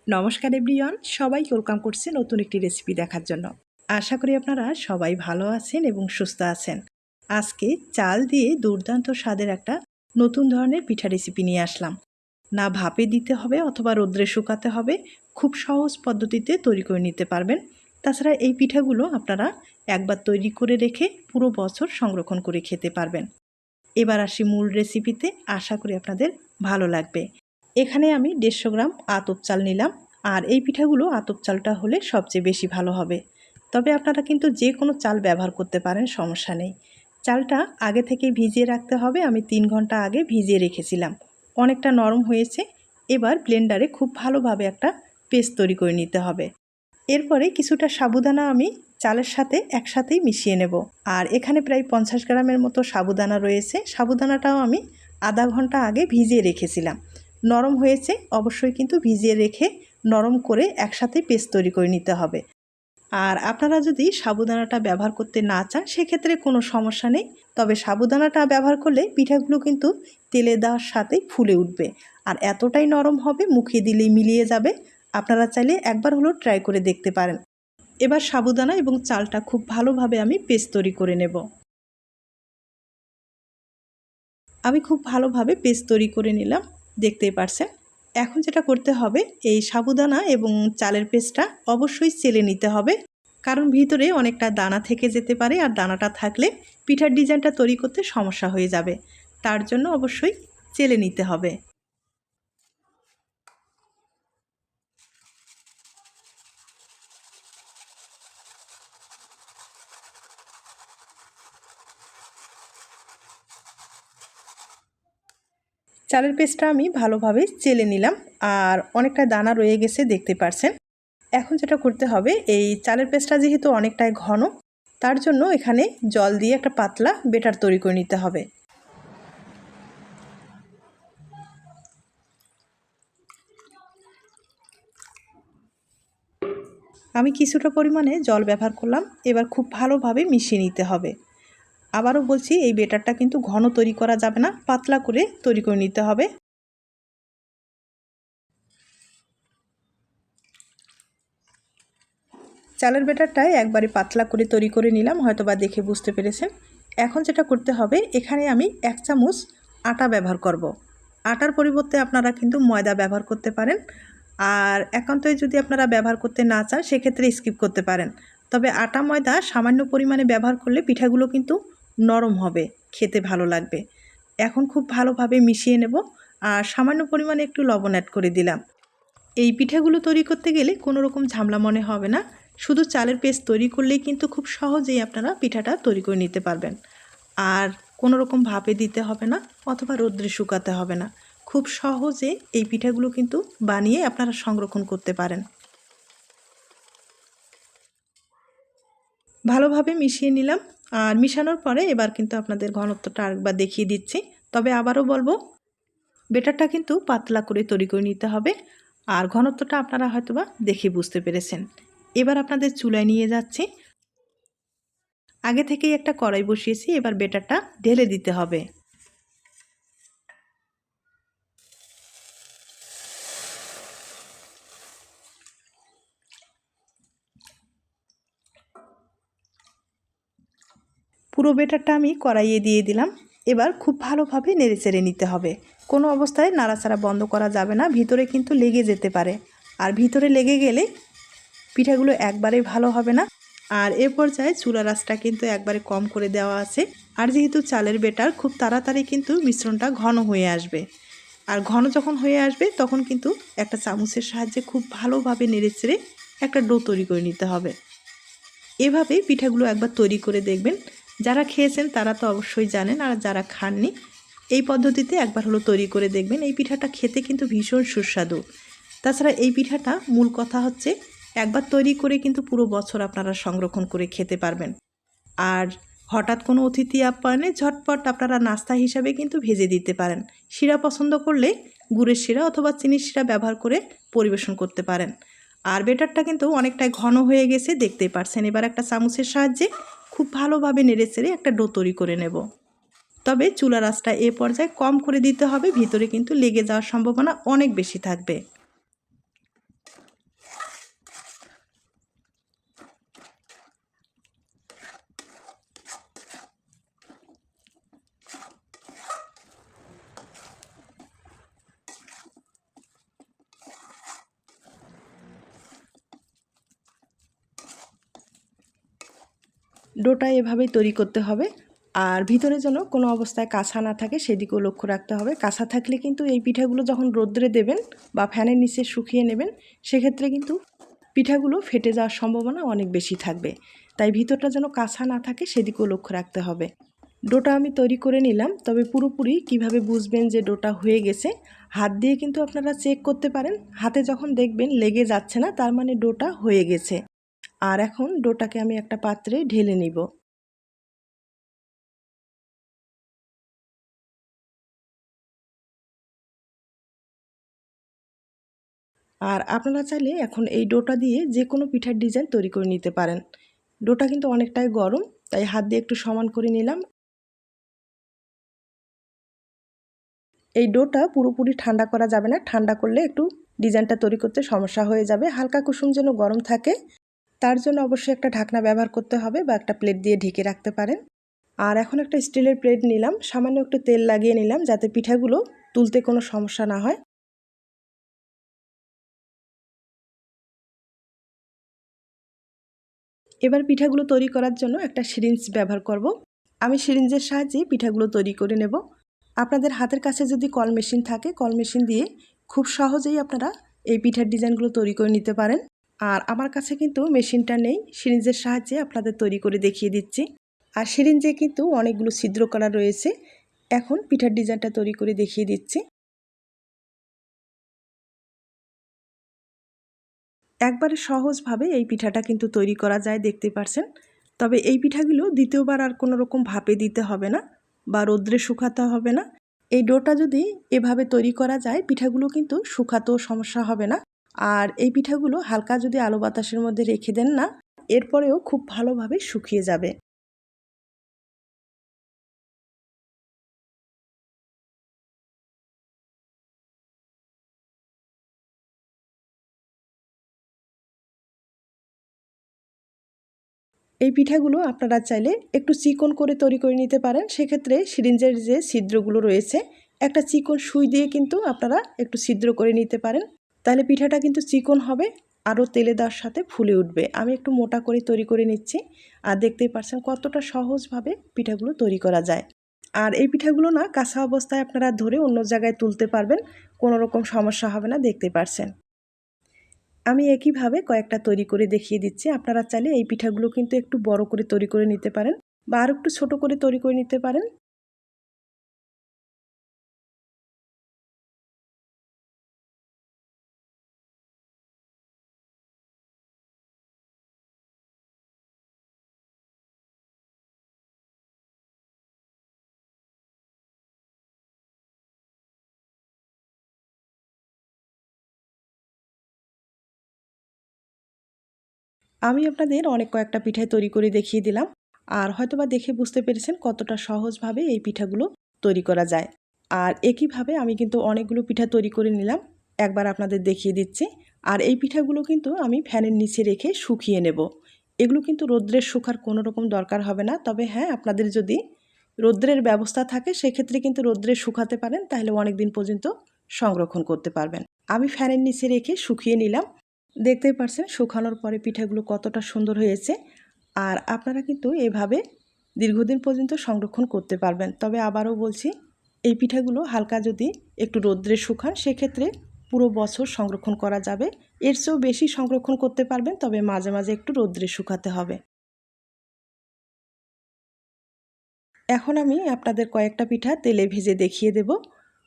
নমস্কার এভরিওয়ান, সবাইকে ওয়েলকাম করছি নতুন একটি রেসিপি দেখার জন্য। আশা করি আপনারা সবাই ভালো আছেন এবং সুস্থ আছেন। আজকে চাল দিয়ে দুর্দান্ত স্বাদের একটা নতুন ধরনের পিঠা রেসিপি নিয়ে আসলাম। না ভাপে দিতে হবে অথবা রোদ্রে শুকাতে হবে, খুব সহজ পদ্ধতিতে তৈরি করে নিতে পারবেন। তাছাড়া এই পিঠাগুলো আপনারা একবার তৈরি করে রেখে পুরো বছর সংরক্ষণ করে খেতে পারবেন। এবার আসি মূল রেসিপিতে, আশা করি আপনাদের ভালো লাগবে। এখানে আমি 150 গ্রাম আতপ চাল নিলাম, আর এই পিঠাগুলো আতপ চালটা হলে সবচেয়ে বেশি ভালো হবে। তবে আপনারা কিন্তু যে কোনো চাল ব্যবহার করতে পারেন, সমস্যা নেই। চালটা আগে থেকে ভিজিয়ে রাখতে হবে। আমি 3 ঘন্টা আগে ভিজিয়ে রেখেছিলাম, অনেকটা নরম হয়েছে। এবার ব্লেন্ডারে খুব ভালোভাবে একটা পেস্ট তৈরি করে নিতে হবে। এরপরে কিছুটা সাবুদানা আমি চালের সাথে একসাথেই মিশিয়ে নেব। আর এখানে প্রায় 50 গ্রামের মতো সাবুদানা রয়েছে। সাবুদানাটাও আমি আধা ঘন্টা আগে ভিজিয়ে রেখেছিলাম, নরম হয়েছে। অবশ্যই কিন্তু ভিজিয়ে রেখে নরম করে একসাথে পেস্ট তৈরি করে নিতে হবে। আর আপনারা যদি সাবুদানাটা ব্যবহার করতে না চান, সেক্ষেত্রে কোনো সমস্যা নেই। তবে সাবুদানাটা ব্যবহার করলে পিঠাগুলো কিন্তু তেলে দেওয়ার সাথেই ফুলে উঠবে, আর এতটাই নরম হবে মুখে দিলেই মিলিয়ে যাবে। আপনারা চাইলে একবার হলেও ট্রাই করে দেখতে পারেন। এবার সাবুদানা এবং চালটা খুব ভালোভাবে আমি পেস্ট তৈরি করে নেব। আমি খুব ভালোভাবে পেস্ট তৈরি করে নিলাম, দেখতেই পারছেন। এখন যেটা করতে হবে, এই সাবুদানা এবং চালের পেস্টটা অবশ্যই চেলে নিতে হবে, কারণ ভিতরে অনেকটা দানা থেকে যেতে পারে, আর দানাটা থাকলে পিঠার ডিজাইনটা তৈরি করতে সমস্যা হয়ে যাবে। তার জন্য অবশ্যই চেলে নিতে হবে। চালের পেস্টটা আমি ভালোভাবে চেলে নিলাম, আর অনেকটা দানা রয়ে গেছে, দেখতে পারছেন। এখন যেটা করতে হবে, এই চালের পেস্টটা যেহেতু অনেকটাই ঘন, তার জন্য এখানে জল দিয়ে একটা পাতলা বেটার তৈরি করে নিতে হবে। আমি কিছুটা পরিমাণে জল ব্যবহার করলাম। এবার খুব ভালোভাবে মিশিয়ে নিতে হবে। আবারও বলছি, এই বেটারটা কিন্তু ঘন তৈরি করা যাবে না, পাতলা করে তৈরি করে নিতে হবে। চালের বেটারটায় একবারে পাতলা করে তৈরি করে নিলাম, হয়তো বা দেখে বুঝতে পেরেছেন। এখন যেটা করতে হবে, এখানে আমি 1 চামচ আটা ব্যবহার করব। আটার পরিবর্তে আপনারা কিন্তু ময়দা ব্যবহার করতে পারেন। আর একান্তই যদি আপনারা ব্যবহার করতে না চান, সেক্ষেত্রে স্কিপ করতে পারেন। তবে আটা ময়দা সামান্য পরিমাণে ব্যবহার করলে পিঠাগুলো কিন্তু নরম হবে, খেতে ভালো লাগবে। এখন খুব ভালোভাবে মিশিয়ে নেব, আর সামান্য পরিমাণে একটু লবণ অ্যাড করে দিলাম। এই পিঠাগুলো তৈরি করতে গেলে কোনো রকম ঝামেলা মনে হবে না। শুধু চালের পেস্ট তৈরি করলেই কিন্তু খুব সহজেই আপনারা পিঠাটা তৈরি করে নিতে পারবেন। আর কোনো রকম ভাপে দিতে হবে না অথবা রোদ্রে শুকাতে হবে না। খুব সহজে এই পিঠাগুলো কিন্তু বানিয়ে আপনারা সংরক্ষণ করতে পারেন। ভালোভাবে মিশিয়ে নিলাম, আর মিশানোর পরে এবার কিন্তু আপনাদের ঘনত্বটা আরেকবার দেখিয়ে দিচ্ছি। তবে আবারও বলবো, বেটারটা কিন্তু পাতলা করে তৈরি করে নিতে হবে। আর ঘনত্বটা আপনারা হয়তোবা দেখে বুঝতে পেরেছেন। এবার আপনাদের চুলায় নিয়ে যাচ্ছি। আগে থেকেই একটা কড়াই বসিয়েছি, এবার বেটারটা ঢেলে দিতে হবে। পুরো বেটারটা আমি কড়াইয়ে দিয়ে দিলাম। এবার খুব ভালোভাবে নেড়েচেড়ে নিতে হবে। কোনো অবস্থায় নাড়াচাড়া বন্ধ করা যাবে না, ভিতরে কিন্তু লেগে যেতে পারে। আর ভিতরে লেগে গেলে পিঠাগুলো একবারেই ভালো হবে না। আর এ পর্যায়ে চুলার আঁচটা কিন্তু একবারে কম করে দেওয়া আছে। আর যেহেতু চালের বেটার, খুব তাড়াতাড়ি কিন্তু মিশ্রণটা ঘন হয়ে আসবে। আর ঘন যখন হয়ে আসবে, তখন কিন্তু একটা চামচের সাহায্যে খুব ভালোভাবে নেড়েচেড়ে একটা ডো তৈরি করে নিতে হবে। এভাবে পিঠাগুলো একবার তৈরি করে দেখবেন। যারা খেয়েছেন তারা তো অবশ্যই জানেন, আর যারা খাননি, এই পদ্ধতিতে একবার হলো তৈরি করে দেখবেন। এই পিঠাটা খেতে কিন্তু ভীষণ সুস্বাদু। তাছাড়া এই পিঠাটা মূল কথা হচ্ছে, একবার তৈরি করে কিন্তু পুরো বছর আপনারা সংরক্ষণ করে খেতে পারবেন। আর হঠাৎ কোনো অতিথি আপ্যায়নে ঝটপট আপনারা নাস্তা হিসাবে কিন্তু ভেজে দিতে পারেন। শিরা পছন্দ করলে গুড়ের শিরা অথবা চিনির শিরা ব্যবহার করে পরিবেশন করতে পারেন। আর বেটারটা কিন্তু অনেকটাই ঘন হয়ে গেছে, দেখতেই পারছেন। এবার একটা চামচের সাহায্যে খুব ভালোভাবে নেড়েচেড়ে একটা ডো তৈরি করে নেব। তবে চুলার আঁচটা এ পর্যায়ে কম করে দিতে হবে, ভিতরে কিন্তু লেগে যাওয়ার সম্ভাবনা অনেক বেশি থাকবে। ডোটা এভাবেই তৈরি করতে হবে। আর ভিতরে যেন কোনো অবস্থায় কাঁচা না থাকে সেদিকেও লক্ষ্য রাখতে হবে। কাঁচা থাকলে কিন্তু এই পিঠাগুলো যখন রোদ্রে দেবেন বা ফ্যানের নিচে শুকিয়ে নেবেন, সেক্ষেত্রে কিন্তু পিঠাগুলো ফেটে যাওয়ার সম্ভাবনা অনেক বেশি থাকবে। তাই ভিতরটা যেন কাঁচা না থাকে সেদিকেও লক্ষ্য রাখতে হবে। ডোটা আমি তৈরি করে নিলাম, তবে পুরোপুরি কিভাবে বুঝবেন যে ডোটা হয়ে গেছে, হাত দিয়ে কিন্তু আপনারা চেক করতে পারেন। হাতে যখন দেখবেন লেগে যাচ্ছে না, তার মানে ডোটা হয়ে গেছে। আর এখন ডোটাকে আমি একটা পাত্রে ঢেলে নিব। আর আপনারা চাইলে এখন এই ডোটা দিয়ে যে কোনো পিঠার ডিজাইন তৈরি করে নিতে পারেন। ডোটা কিন্তু অনেকটাই গরম, তাই হাত দিয়ে একটু সমান করে নিলাম। এই ডোটা পুরোপুরি ঠান্ডা করা যাবে না, ঠান্ডা করলে একটু ডিজাইনটা তৈরি করতে সমস্যা হয়ে যাবে। হালকা কুসুম যেন গরম থাকে, তার জন্য অবশ্যই একটা ঢাকনা ব্যবহার করতে হবে বা একটা প্লেট দিয়ে ঢেকে রাখতে পারেন। আর এখন একটা স্টিলের প্লেট নিলাম, সামান্য একটু তেল লাগিয়ে নিলাম যাতে পিঠাগুলো তুলতে কোনো সমস্যা না হয়। এবার পিঠাগুলো তৈরি করার জন্য একটা সিরিঞ্জ ব্যবহার করব। আমি সিরিঞ্জের সাহায্যে পিঠাগুলো তৈরি করে নেব। আপনাদের হাতের কাছে যদি কল মেশিন থাকে, কল মেশিন দিয়ে খুব সহজেই আপনারা এই পিঠার ডিজাইনগুলো তৈরি করে নিতে পারেন। আর আমার কাছে কিন্তু মেশিনটা নেই, সিরিঞ্জের সাহায্যে আপনাদের তৈরি করে দেখিয়ে দিচ্ছি। আর সিরিঞ্জে কিন্তু অনেকগুলো ছিদ্র করা রয়েছে। এখন পিঠার ডিজাইনটা তৈরি করে দেখিয়ে দিচ্ছি। একবারে সহজভাবে এই পিঠাটা কিন্তু তৈরি করা যায়, দেখতে পারছেন। তবে এই পিঠাগুলো দ্বিতীয়বার আর কোনো রকম ভাপে দিতে হবে না বা রোদ্রে শুকাতে হবে না। এই ডোটা যদি এভাবে তৈরি করা যায়, পিঠাগুলো কিন্তু শুকাতেও সমস্যা হবে না। আর এই পিঠাগুলো হালকা যদি আলো বাতাসের মধ্যে রেখে দেন না, এরপরেও খুব ভালোভাবে শুকিয়ে যাবে। এই পিঠাগুলো আপনারা চাইলে একটু চিকন করে তৈরি করে নিতে পারেন। সেক্ষেত্রে সিরিঞ্জের যে ছিদ্রগুলো রয়েছে, একটা চিকন সুই দিয়ে কিন্তু আপনারা একটু ছিদ্র করে নিতে পারেন। তাহলে পিঠাটা কিন্তু চিকন হবে, আরও তেলে দেওয়ার সাথে ফুলে উঠবে। আমি একটু মোটা করে তৈরি করে নিচ্ছি। আর দেখতেই পাচ্ছেন কতটা সহজভাবে পিঠাগুলো তৈরি করা যায়। আর এই পিঠাগুলো না কাঁচা অবস্থায় আপনারা ধরে অন্য জায়গায় তুলতে পারবেন, কোনো রকম সমস্যা হবে না, দেখতে পাচ্ছেন। আমি একইভাবে কয়েকটা তৈরি করে দেখিয়ে দিচ্ছি। আপনারা চাইলে এই পিঠাগুলো কিন্তু একটু বড় করে তৈরি করে নিতে পারেন বা আর একটু ছোট করে তৈরি করে নিতে পারেন। আমি আপনাদের অনেক কয়েকটা পিঠাই তৈরি করে দেখিয়ে দিলাম। আর হয়তোবা দেখে বুঝতে পেরেছেন কতটা সহজভাবে এই পিঠাগুলো তৈরি করা যায়। আর একইভাবে আমি কিন্তু অনেকগুলো পিঠা তৈরি করে নিলাম, একবার আপনাদের দেখিয়ে দিচ্ছি। আর এই পিঠাগুলো কিন্তু আমি ফ্যানের নিচে রেখে শুকিয়ে নেব। এগুলো কিন্তু রোদ্রের শুকার কোনো রকম দরকার হবে না। তবে হ্যাঁ, আপনাদের যদি রোদ্রের ব্যবস্থা থাকে সেক্ষেত্রে কিন্তু রোদ্রে শুকাতে পারেন, তাহলে অনেক দিন পর্যন্ত সংরক্ষণ করতে পারবেন। আমি ফ্যানের নিচে রেখে শুকিয়ে নিলাম। দেখতেই পারছেন শুকানোর পরে পিঠাগুলো কতটা সুন্দর হয়েছে। আর আপনারা কিন্তু এভাবে দীর্ঘদিন পর্যন্ত সংরক্ষণ করতে পারবেন। তবে আবারও বলছি, এই পিঠাগুলো হালকা যদি একটু রোদ্রে শুকান, সেক্ষেত্রে পুরো বছর সংরক্ষণ করা যাবে। এর চেয়েও বেশি সংরক্ষণ করতে পারবেন, তবে মাঝে মাঝে একটু রোদ্রে শুকাতে হবে। এখন আমি আপনাদের কয়েকটা পিঠা তেলে ভেজে দেখিয়ে দেব।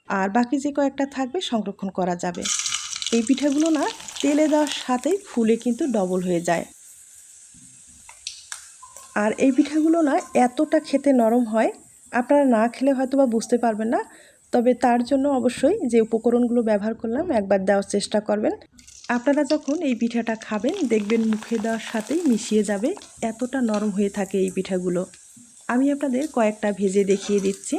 আর বাকি যে কয়েকটা থাকবে সংরক্ষণ করা যাবে। এই পিঠাগুলো না তেলে দেওয়ার সাথেই ফুলে কিন্তু ডবল হয়ে যায়। আর এই পিঠাগুলো না এতটা খেতে নরম হয়, আপনারা না খেলে হয়তো বা বুঝতে পারবেন না। তবে তার জন্য অবশ্যই যে উপকরণগুলো ব্যবহার করলাম একবার দেওয়ার চেষ্টা করবেন। আপনারা যখন এই পিঠাটা খাবেন দেখবেন মুখে দেওয়ার সাথেই মিশিয়ে যাবে, এতটা নরম হয়ে থাকে এই পিঠাগুলো। আমি আপনাদের কয়েকটা ভেজে দেখিয়ে দিচ্ছি।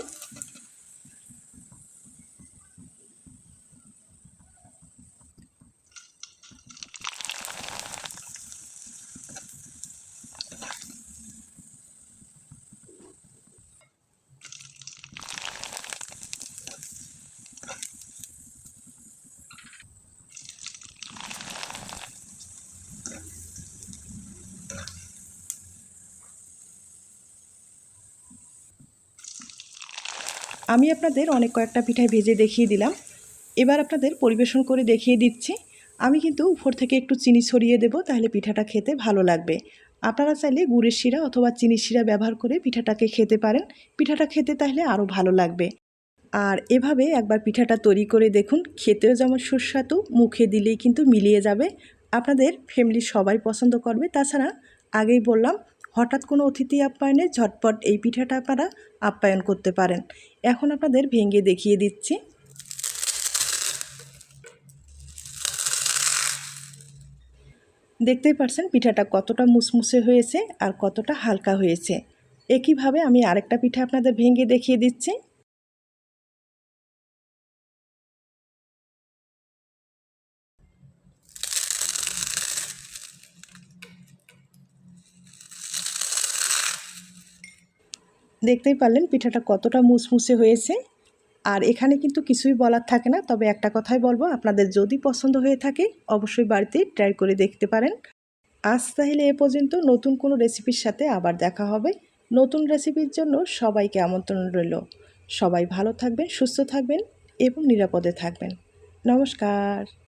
আমি আপনাদের অনেক কয়েকটা পিঠাই ভেজে দেখিয়ে দিলাম। এবার আপনাদের পরিবেশন করে দেখিয়ে দিচ্ছি। আমি কিন্তু উপর থেকে একটু চিনি ছড়িয়ে দেব, তাহলে পিঠাটা খেতে ভালো লাগবে। আপনারা চাইলে গুড়ের শিরা অথবা চিনির শিরা ব্যবহার করে পিঠাটাকে খেতে পারেন। পিঠাটা খেতে তাহলে আরও ভালো লাগবে। আর এভাবে একবার পিঠাটা তৈরি করে দেখুন, খেতেও যেমন সুস্বাদু, মুখে দিলেই কিন্তু মিলিয়ে যাবে। আপনাদের ফ্যামিলির সবাই পছন্দ করবে। তাছাড়া আগেই বললাম, হঠাৎ কোনো অতিথি আপ্যায়নে ঝটপট এই পিঠাটা আপনারা আপ্যায়ন করতে পারেন। এখন আপনাদের ভেঙে দেখিয়ে দিচ্ছি। দেখতেই পাচ্ছেন পিঠাটা কতটা মুসমুসে হয়েছে আর কতটা হালকা হয়েছে। একইভাবে আমি আরেকটা পিঠা আপনাদের ভেঙে দেখিয়ে দিচ্ছি। দেখতেই পারলেন পিঠাটা কতটা মুসমুসে হয়েছে। আর এখানে কিন্তু কিছুই বলার থাকে না, তবে একটা কথাই বলবো, আপনাদের যদি পছন্দ হয়ে থাকে অবশ্যই বাড়িতে ট্রাই করে দেখতে পারেন। আজ তাহলে এ পর্যন্ত, নতুন কোনো রেসিপির সাথে আবার দেখা হবে। নতুন রেসিপির জন্য সবাইকে আমন্ত্রণ রইল। সবাই ভালো থাকবেন, সুস্থ থাকবেন এবং নিরাপদে থাকবেন। নমস্কার।